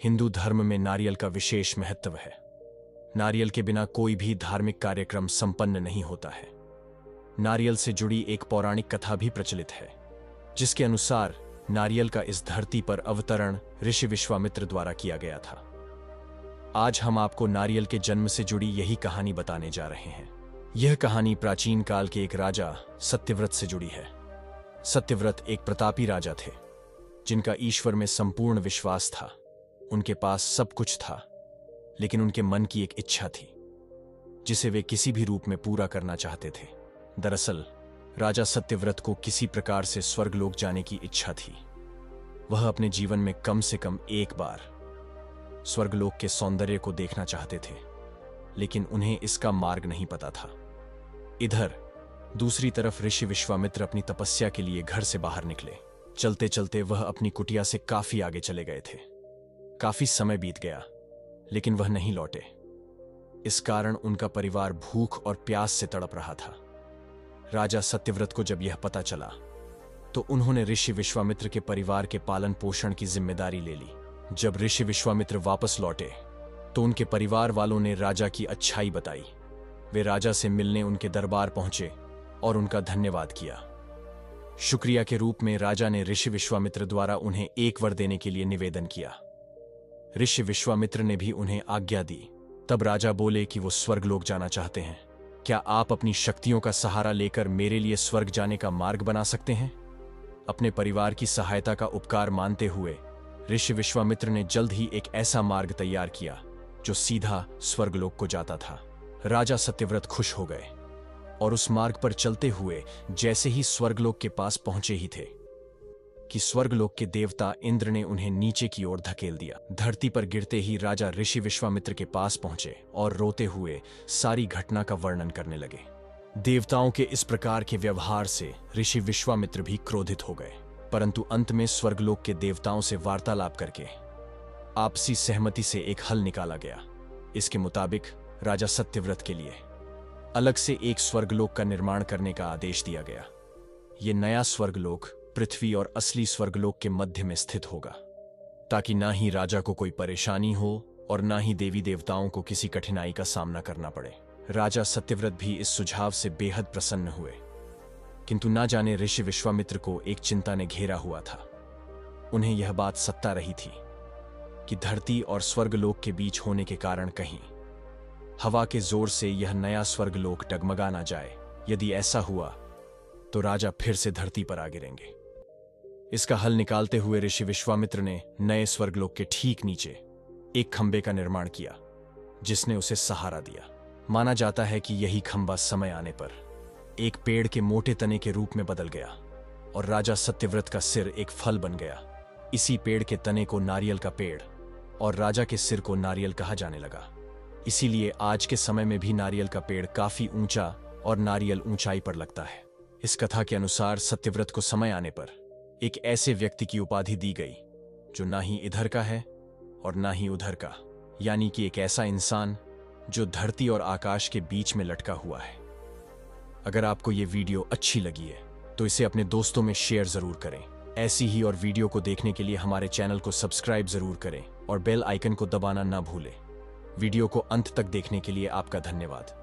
हिंदू धर्म में नारियल का विशेष महत्व है। नारियल के बिना कोई भी धार्मिक कार्यक्रम संपन्न नहीं होता है। नारियल से जुड़ी एक पौराणिक कथा भी प्रचलित है, जिसके अनुसार नारियल का इस धरती पर अवतरण ऋषि विश्वामित्र द्वारा किया गया था। आज हम आपको नारियल के जन्म से जुड़ी यही कहानी बताने जा रहे हैं। यह कहानी प्राचीन काल के एक राजा सत्यव्रत से जुड़ी है। सत्यव्रत एक प्रतापी राजा थे, जिनका ईश्वर में संपूर्ण विश्वास था। उनके पास सब कुछ था, लेकिन उनके मन की एक इच्छा थी, जिसे वे किसी भी रूप में पूरा करना चाहते थे। दरअसल राजा सत्यव्रत को किसी प्रकार से स्वर्गलोक जाने की इच्छा थी। वह अपने जीवन में कम से कम एक बार स्वर्गलोक के सौंदर्य को देखना चाहते थे, लेकिन उन्हें इसका मार्ग नहीं पता था। इधर दूसरी तरफ ऋषि विश्वामित्र अपनी तपस्या के लिए घर से बाहर निकले। चलते चलते वह अपनी कुटिया से काफी आगे चले गए थे। काफी समय बीत गया, लेकिन वह नहीं लौटे। इस कारण उनका परिवार भूख और प्यास से तड़प रहा था। राजा सत्यव्रत को जब यह पता चला, तो उन्होंने ऋषि विश्वामित्र के परिवार के पालन पोषण की जिम्मेदारी ले ली। जब ऋषि विश्वामित्र वापस लौटे, तो उनके परिवार वालों ने राजा की अच्छाई बताई। वे राजा से मिलने उनके दरबार पहुंचे और उनका धन्यवाद किया। शुक्रिया के रूप में राजा ने ऋषि विश्वामित्र द्वारा उन्हें एक वर देने के लिए निवेदन किया। ऋषि विश्वामित्र ने भी उन्हें आज्ञा दी। तब राजा बोले कि वो स्वर्गलोक जाना चाहते हैं। क्या आप अपनी शक्तियों का सहारा लेकर मेरे लिए स्वर्ग जाने का मार्ग बना सकते हैं? अपने परिवार की सहायता का उपकार मानते हुए ऋषि विश्वामित्र ने जल्द ही एक ऐसा मार्ग तैयार किया जो सीधा स्वर्गलोक को जाता था। राजा सत्यव्रत खुश हो गए और उस मार्ग पर चलते हुए जैसे ही स्वर्गलोक के पास पहुंचे ही थे कि स्वर्गलोक के देवता इंद्र ने उन्हें नीचे की ओर धकेल दिया। धरती पर गिरते ही राजा ऋषि विश्वामित्र के पास पहुंचे और रोते हुए सारी घटना का वर्णन करने लगे। देवताओं के इस प्रकार के व्यवहार से ऋषि विश्वामित्र भी क्रोधित हो गए, परंतु अंत में स्वर्गलोक के देवताओं से वार्तालाप करके आपसी सहमति से एक हल निकाला गया। इसके मुताबिक राजा सत्यव्रत के लिए अलग से एक स्वर्गलोक का निर्माण करने का आदेश दिया गया। यह नया स्वर्गलोक पृथ्वी और असली स्वर्गलोक के मध्य में स्थित होगा, ताकि ना ही राजा को कोई परेशानी हो और ना ही देवी देवताओं को किसी कठिनाई का सामना करना पड़े। राजा सत्यव्रत भी इस सुझाव से बेहद प्रसन्न हुए, किंतु ना जाने ऋषि विश्वामित्र को एक चिंता ने घेरा हुआ था। उन्हें यह बात सता रही थी कि धरती और स्वर्गलोक के बीच होने के कारण कहीं हवा के जोर से यह नया स्वर्गलोक डगमगा ना जाए। यदि ऐसा हुआ तो राजा फिर से धरती पर आ गिरेंगे। इसका हल निकालते हुए ऋषि विश्वामित्र ने नए स्वर्गलोक के ठीक नीचे एक खंबे का निर्माण किया, जिसने उसे सहारा दिया। माना जाता है कि यही खंबा समय आने पर एक पेड़ के मोटे तने के रूप में बदल गया और राजा सत्यव्रत का सिर एक फल बन गया। इसी पेड़ के तने को नारियल का पेड़ और राजा के सिर को नारियल कहा जाने लगा। इसीलिए आज के समय में भी नारियल का पेड़ काफी ऊंचा और नारियल ऊंचाई पर लगता है। इस कथा के अनुसार सत्यव्रत को समय आने पर एक ऐसे व्यक्ति की उपाधि दी गई जो ना ही इधर का है और ना ही उधर का, यानी कि एक ऐसा इंसान जो धरती और आकाश के बीच में लटका हुआ है। अगर आपको ये वीडियो अच्छी लगी है तो इसे अपने दोस्तों में शेयर जरूर करें। ऐसी ही और वीडियो को देखने के लिए हमारे चैनल को सब्सक्राइब जरूर करें और बेल आइकन को दबाना ना भूलें। वीडियो को अंत तक देखने के लिए आपका धन्यवाद।